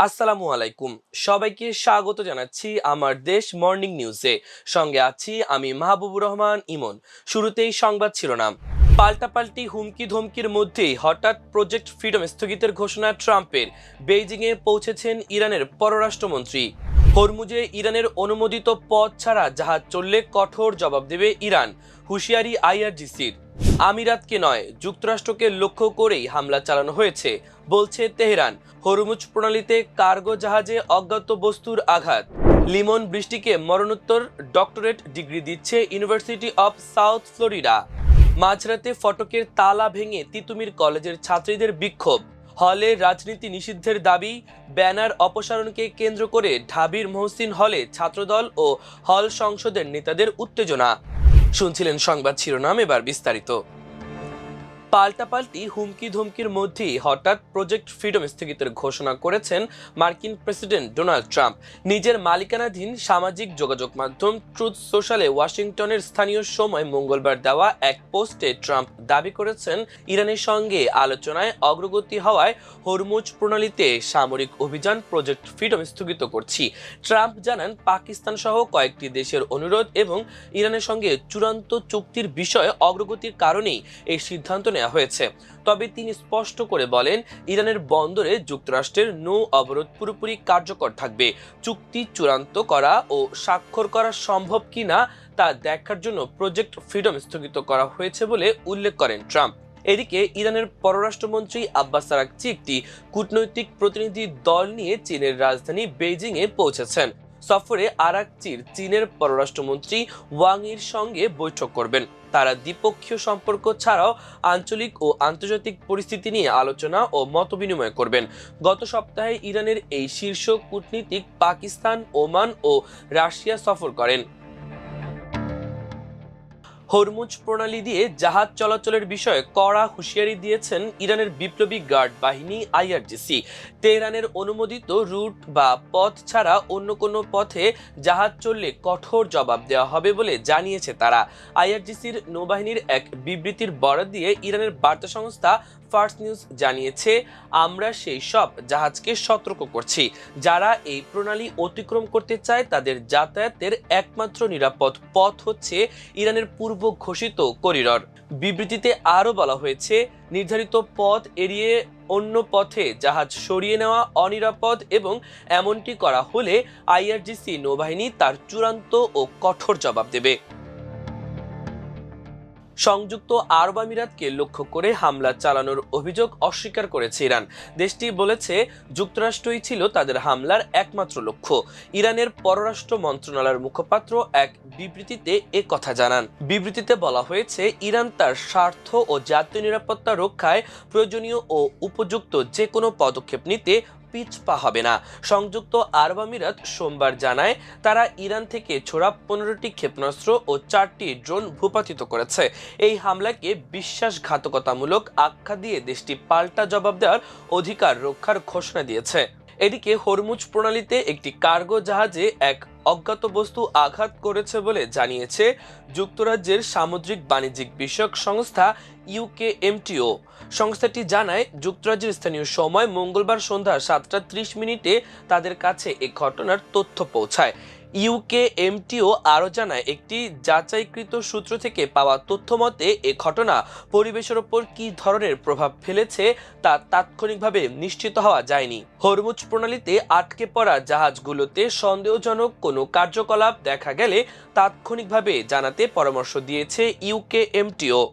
আসসালামু আলাইকুম। সবাইকে স্বাগত জানাচ্ছি আমার দেশ মর্নিং নিউজে। সঙ্গে আছি আমি মাহবুবুর রহমান ইমন। শুরুতেই সংবাদ শিরোনাম। পাল্টাপাল্টি হুমকি ধমকির মধ্যেই হঠাৎ প্রজেক্ট ফ্রিডম স্থগিতের ঘোষণা ট্রাম্পের। বেইজিংয়ে পৌঁছেছেন ইরানের পররাষ্ট্রমন্ত্রী। হরমুজে ইরানের অনুমোদিত পথ ছাড়া জাহাজ চললে কঠোর জবাব দেবে ইরান, হুঁশিয়ারি আইআরজিসির। আমিরাতকে নয়, যুক্তরাষ্ট্রকে লক্ষ্য করেই হামলা চালানো হয়েছে বলছে তেহরান। হরমুজ প্রণালীতে কার্গো জাহাজে অজ্ঞাত বস্তুর আঘাত। লিমন বৃষ্টিকে মরণোত্তর ডক্টরেট ডিগ্রি দিচ্ছে ইউনিভার্সিটি অব সাউথ ফ্লোরিডা। মাঝরাতে ফটকের তালা ভেঙে তিতুমির কলেজের ছাত্রীদের বিক্ষোভ। হলে রাজনীতি নিষিদ্ধের দাবি। ব্যানার অপসারণকে কেন্দ্র করে ঢাবির মহসিন হলে ছাত্রদল ও হল সংসদের নেতাদের উত্তেজনা। শুনছিলেন সংবাদ শিরোনাম, এবার বিস্তারিত। পাল্টাপাল্টি হুমকি ধমকির মধ্যেই হঠাৎ প্রজেক্ট ফ্রিডম স্থগিতের ঘোষণা করেছেন মার্কিন প্রেসিডেন্ট ডোনাল্ড ট্রাম্প। নিজের মালিকানাধীন সামাজিক যোগাযোগ মাধ্যম ট্রুথ সোশ্যালে ওয়াশিংটনের স্থানীয় সময় মঙ্গলবার দেওয়া এক পোস্টে ট্রাম্প দাবি করেছেন, ইরানের সঙ্গে আলোচনায় অগ্রগতি হওয়ায় হরমুজ প্রণালীতে সামরিক অভিযান প্রজেক্ট ফ্রিডম স্থগিত করছি। ট্রাম্প জানান, পাকিস্তান সহ কয়েকটি দেশের অনুরোধ এবং ইরানের সঙ্গে চূড়ান্ত চুক্তির বিষয়ে অগ্রগতির কারণেই এই সিদ্ধান্ত হয়েছে। তবে তিনি স্পষ্ট করে বলেন, ইরানের বন্দরে যুক্তরাষ্ট্রের নৌ অবরোধ পুরোপুরি কার্যকর থাকবে। চুক্তি চূড়ান্ত করা ও স্বাক্ষর করা সম্ভব কিনা তা দেখার জন্য প্রজেক্ট ফ্রিডম স্থগিত করা হয়েছে বলে উল্লেখ করেন ট্রাম্প। এদিকে ইরানের পররাষ্ট্রমন্ত্রী আব্বাস আরাগচি একটি কূটনৈতিক প্রতিনিধি দল নিয়ে চীনের রাজধানী বেইজিংয়ে পৌঁছেছেন। সফরে আরাগচির চীনের পররাষ্ট্রমন্ত্রী ওয়াং ইর সঙ্গে বৈঠক করবেন। তারা দ্বিপক্ষীয় সম্পর্ক ছাড়াও আঞ্চলিক ও আন্তর্জাতিক পরিস্থিতি নিয়ে আলোচনা ও মতবিনিময় করবেন। গত সপ্তাহে ইরানের এই শীর্ষ কূটনীতিক পাকিস্তান, ওমান ও রাশিয়া সফর করেন। হরমুজ প্রণালী দিয়ে জাহাজ চলাচলের বিষয়ে কড়া হুঁশিয়ারি দিয়েছেন ইরানের বিপ্লবী গার্ড বাহিনী আইআরজিসি। তেহরানের অনুমোদিত রুট বা পথ ছাড়া অন্য কোনো পথে জাহাজ চললে কঠোর জবাব দেওয়া হবে বলে জানিয়েছে তারা। আইআরজিসির নৌবাহিনীর এক বিবৃতির বরাত দিয়ে ইরানের বার্তা সংস্থা ফার্স্ট নিউজ জানিয়েছে, আমরা সেই সব জাহাজকে সতর্ক করছি যারা এই প্রণালী অতিক্রম করতে চায়। তাদের যাতায়াতের একমাত্র নিরাপদ পথ হচ্ছে ইরানের পূর্ব ঘোষিত করিডর। বিবৃতিতে আরও বলা হয়েছে, নির্ধারিত পথ এড়িয়ে অন্য পথে জাহাজ সরিয়ে নেওয়া অনিরাপদ এবং এমনটি করা হলে আইআরজিসি নৌবাহিনী তার চূড়ান্ত ও কঠোর জবাব দেবে। সংযুক্ত আরব আমিরাতকে লক্ষ্য করে হামলা চালানোর অভিযোগ অস্বীকার করেছে ইরান। দেশটি বলেছে, যুক্তরাষ্ট্রই ছিল তাদের হামলার একমাত্র লক্ষ্য। ইরানের পররাষ্ট্র মন্ত্রণালয়ের মুখপাত্র এক বিবৃতিতে কথা জানান। বিবৃতিতে বলা হয়েছে, ইরান তার স্বার্থ ও জাতীয় নিরাপত্তা রক্ষায় প্রয়োজনীয় ও উপযুক্ত যে কোনো পদক্ষেপ নিতে পিছপা হবে না। সংযুক্ত আরব আমিরাত সোমবার জানায়, তারা ইরান থেকে ছোড়া 15টি ক্ষেপণাস্ত্র ও 4টি ড্রোন ভূপাতিত করেছে। এই হামলাকে বিশ্বাসঘাতকতামূলক আখ্যা দিয়ে দেশটি পাল্টা জবাব দেওয়ার অধিকার রক্ষার ঘোষণা দিয়েছে। এদিকে হরমুজ প্রণালীতে একটি কার্গো জাহাজে এক অজ্ঞাত বস্তু আঘাত করেছে বলে জানিয়েছে যুক্তরাজ্যের সামুদ্রিক বাণিজ্যিক বিষয়ক সংস্থা ইউকেএমটিও। সংস্থাটি জানায়, যুক্তরাজ্যের স্থানীয় সময় মঙ্গলবার সন্ধ্যা 7টা 30 তাদের কাছে এ ঘটনার তথ্য পৌঁছায়। ইউকেএমটিও আরও জানায়, একটি যাচাইকৃত সূত্র থেকে পাওয়া তথ্য মতে এ ঘটনা পরিবেশের ওপর কী ধরনের প্রভাব ফেলেছে তা তাৎক্ষণিকভাবে নিশ্চিত হওয়া যায়নি। হরমুজ প্রণালীতে আটকে পড়া জাহাজগুলোতে সন্দেহজনক কোনো কার্যকলাপ দেখা গেলে তাৎক্ষণিকভাবে জানাতে পরামর্শ দিয়েছে ইউকেএমটিও।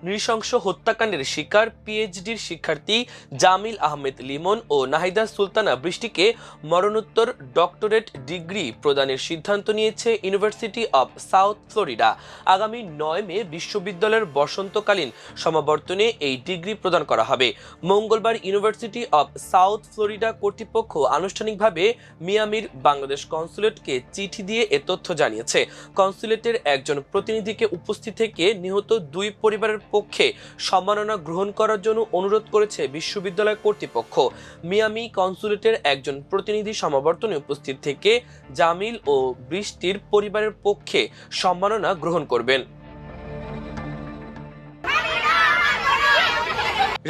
নৃশংস হত্যাকাণ্ডের শিকার পিএইচডির শিক্ষার্থী জামিল আহমেদ লিমন ও নাহিদা সুলতানা বৃষ্টিকে মরণোত্তর ডক্টরেট ডিগ্রি প্রদানের সিদ্ধান্ত নিয়েছে ইউনিভার্সিটি অব সাউথ ফ্লোরিডা। আগামী 9 মে বিশ্ববিদ্যালয়ের বসন্তকালীন সমাবর্তনে এই ডিগ্রি প্রদান করা হবে। মঙ্গলবার ইউনিভার্সিটি অব সাউথ ফ্লোরিডা কর্তৃপক্ষ আনুষ্ঠানিকভাবে মিয়ামির বাংলাদেশ কনসুলেটকে চিঠি দিয়ে এ তথ্য জানিয়েছে। কনসুলেটের একজন প্রতিনিধিকে উপস্থিত থেকে নিহত 2 পরিবারের পক্ষে সম্মাননা গ্রহণ করার জন্য অনুরোধ করেছে বিশ্ববিদ্যালয় কর্তৃপক্ষ। মিয়ামি কনসুলেটের একজন প্রতিনিধি সমাবর্তনে উপস্থিত থেকে জামিল ও বৃষ্টির পরিবারের পক্ষে সম্মাননা গ্রহণ করবেন।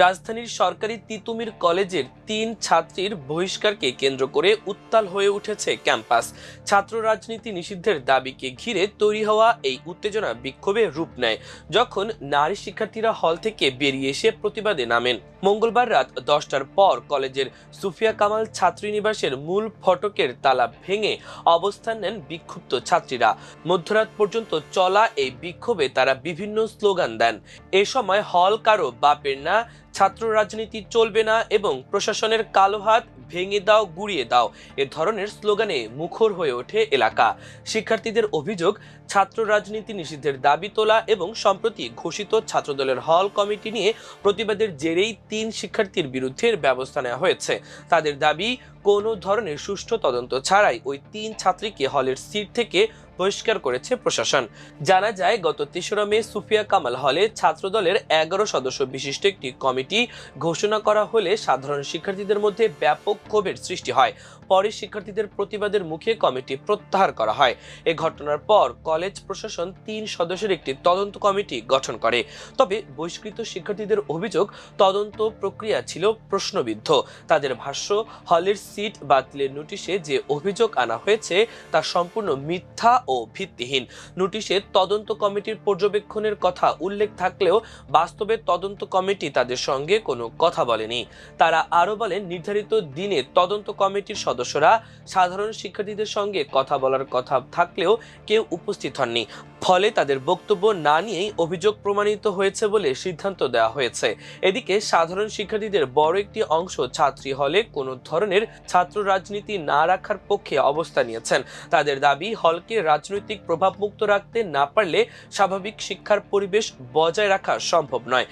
রাজধানীর সরকারি তিতুমির কলেজের ৩ ছাত্রীর বহিষ্কারকে কেন্দ্র করে উত্তাল হয়ে উঠেছে ক্যাম্পাস। ছাত্র রাজনীতি নিষিদ্ধের দাবিকে ঘিরে তৈরি হওয়া এই উত্তেজনা বিক্ষোভে রূপ নেয় যখন নারী শিক্ষার্থীরা হল থেকে বেরিয়ে এসে প্রতিবাদে নামেন। মঙ্গলবার রাত 10টার পর কলেজের সুফিয়া কামাল ছাত্রীনিবাসের মূল ফটকের তালা ভেঙে অবস্থান নেন বিক্ষুব্ধ ছাত্রীরা। মধ্যরাত পর্যন্ত চলা এই বিক্ষোভে তারা বিভিন্ন স্লোগান দেন। এ সময় হল কারো বাপের না, ছাত্র রাজনীতি চলবে না এবং প্রশাসনের কালো হাত ভেঙে দাও, গুড়িয়ে দাও এ ধরনের স্লোগানে মুখর হয়ে ওঠে এলাকা। শিক্ষার্থীদের অভিযোগ, ছাত্র রাজনীতি নিষিদ্ধের দাবি তোলা এবং সম্প্রতি ঘোষিত ছাত্রদলের হল কমিটি নিয়ে প্রতিবাদের জেরেই ৩ শিক্ষার্থীর বিরুদ্ধে ব্যবস্থা নেওয়া হয়েছে। তাদের দাবি, কোনো ধরনের সুষ্ঠু তদন্ত ছাড়াই ওই ৩ ছাত্রীকে হলের সিট থেকে বহিষ্কার করেছে প্রশাসন। জানা যায়, গত ৩রা মে সুফিয়া কামাল হলে ছাত্রদলের ১১ সদস্য বিশিষ্ট একটি কমিটি ঘোষণা করা হলে সাধারণ শিক্ষার্থীদের মধ্যে ব্যাপক ক্ষোভের সৃষ্টি হয়। পরে শিক্ষার্থীদের প্রতিবাদের মুখে কমিটি প্রত্যাহার করা হয়। এ ঘটনার পর কলেজ প্রশাসন ৩ সদস্যের একটি তদন্ত কমিটি গঠন করে। তবে বহিষ্কৃত শিক্ষার্থীদের অভিযোগ, তদন্ত প্রক্রিয়া ছিল প্রশ্নবিদ্ধ। তাদের ভাষ্য, হলের সিট বাতিলের নোটিশে যে অভিযোগ আনা হয়েছে তা সম্পূর্ণ মিথ্যা ও ভিত্তিহীন। নোটিশে তদন্ত কমিটির পর্যবেক্ষণের কথা উল্লেখ থাকলেও বাস্তবে তদন্ত কমিটি তাদের সঙ্গে কোনো কথা বলেনি। তারা আরো বলেন, নির্ধারিত দিনে তদন্ত কমিটির সদস্যরা সাধারণ শিক্ষার্থীদের সঙ্গে কথা বলার কথা থাকলেও কেউ উপস্থিত হননি। ফলে তাদের বক্তব্য না নিয়েই অভিযোগ প্রমাণিত হয়েছে বলে সিদ্ধান্ত দেওয়া হয়েছে। এদিকে সাধারণ শিক্ষার্থীদের বড় একটি অংশ ছাত্রী হলে কোনো ধরনের ছাত্র রাজনীতি না রাখার পক্ষে অবস্থান নিয়েছেন। তাদের দাবি, হলকে রাজনৈতিক প্রভাবমুক্ত রাখতে না পারলে স্বাভাবিক শিক্ষার পরিবেশ বজায় রাখা সম্ভব নয়।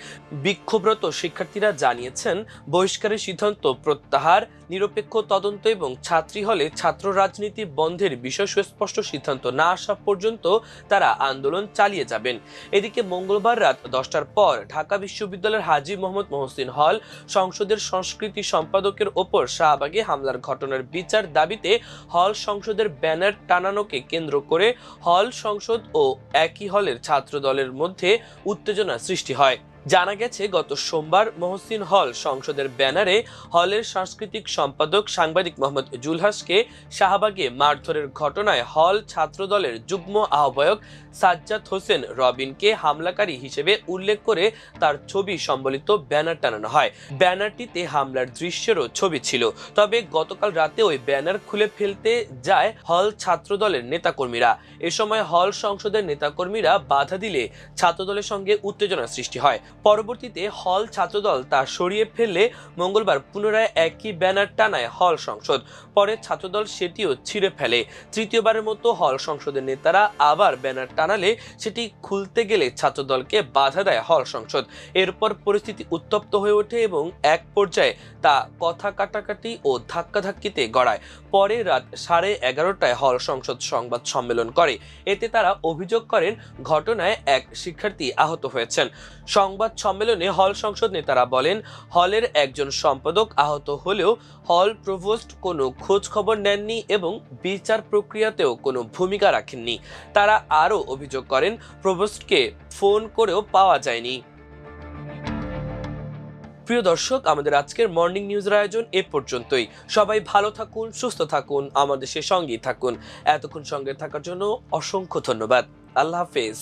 বিক্ষোভরত শিক্ষার্থীরা জানিয়েছেন, বহিষ্কারের সিদ্ধান্ত প্রত্যাহার, নিরপেক্ষ তদন্ত এবং ছাত্রী হলে ছাত্র রাজনীতি বন্ধের বিষয় সুস্পষ্ট সিদ্ধান্ত না আসা পর্যন্ত তারা আন্দোলন চালিয়ে যাবেন। এদিকে মঙ্গলবার রাত 10টার পর ঢাকা বিশ্ববিদ্যালয়ের হাজী মোহাম্মদ মহসিন হল সংসদের সংস্কৃতি সম্পাদকের ওপর শাহবাগে হামলার ঘটনার বিচার দাবিতে হল সংসদের ব্যানার টানানোকে কেন্দ্র করে হল সংসদ ও একই হলের ছাত্র দলের মধ্যে উত্তেজনা সৃষ্টি হয়। জানা গেছে, গত সোমবার মহসিন হল সংসদের ব্যানারে হলের সাংস্কৃতিক সম্পাদক সাংবাদিক মোহাম্মদ জুলহাসকে শাহবাগে মারধরের ঘটনায় হল ছাত্রদলের যুগ্ম আহ্বায়ক সাজ্জাদ হোসেন রবিনকে হামলাকারী হিসেবে উল্লেখ করে তার ছবি সম্বলিত ব্যানার টানানো হয়। ব্যানারটিতে হামলার দৃশ্যেরও ছবি ছিল। তবে গতকাল রাতে ওই ব্যানার খুলে ফেলতে যায় হল ছাত্রদলের নেতাকর্মীরা। এ সময় হল সংসদের নেতাকর্মীরা বাধা দিলে ছাত্রদলের সঙ্গে উত্তেজনা সৃষ্টি হয়। পরবর্তীতে হল ছাত্রদল তা সরিয়ে ফেললে মঙ্গলবার পুনরায় একই ব্যানার টানায় হল সংসদ। পরে ছাত্রদল সেটিও ছিঁড়ে ফেলে। তৃতীয়বারের মতো হল সংসদের নেতারা আবার ব্যানার টানালে সেটি খুলতে গেলে ছাত্রদলকে বাধা দেয় হল সংসদ। এরপর পরিস্থিতি উত্তপ্ত হয়ে ওঠে এবং এক পর্যায়ে তা কথা কাটাকাটি ও ধাক্কাধাক্কিতে গড়ায়। পরে রাত 11:30টায় হল সংসদ সংবাদ সম্মেলন করে। এতে তারা অভিযোগ করেন, ঘটনায় এক শিক্ষার্থী আহত হয়েছেন। সংবাদ সম্মেলনে হল সংসদ নেতারা বলেন, হলের একজন সম্পাদক আহত হলেও হল প্রভোস্ট কোনো খোঁজ খবর নেননি এবং বিচার প্রক্রিয়াতেও কোনো ভূমিকা রাখেননি। তারা আরও অভিযোগ করেন, প্রভোস্টকে ফোন করেও পাওয়া যায়নি। প্রিয় দর্শক, আমাদের আজকের মর্নিং নিউজের আয়োজন এ পর্যন্তই। সবাই ভালো থাকুন, সুস্থ থাকুন, আমাদের সে সঙ্গেই থাকুন। এতক্ষণ সঙ্গে থাকার জন্য অসংখ্য ধন্যবাদ। আল্লাহ হাফেজ।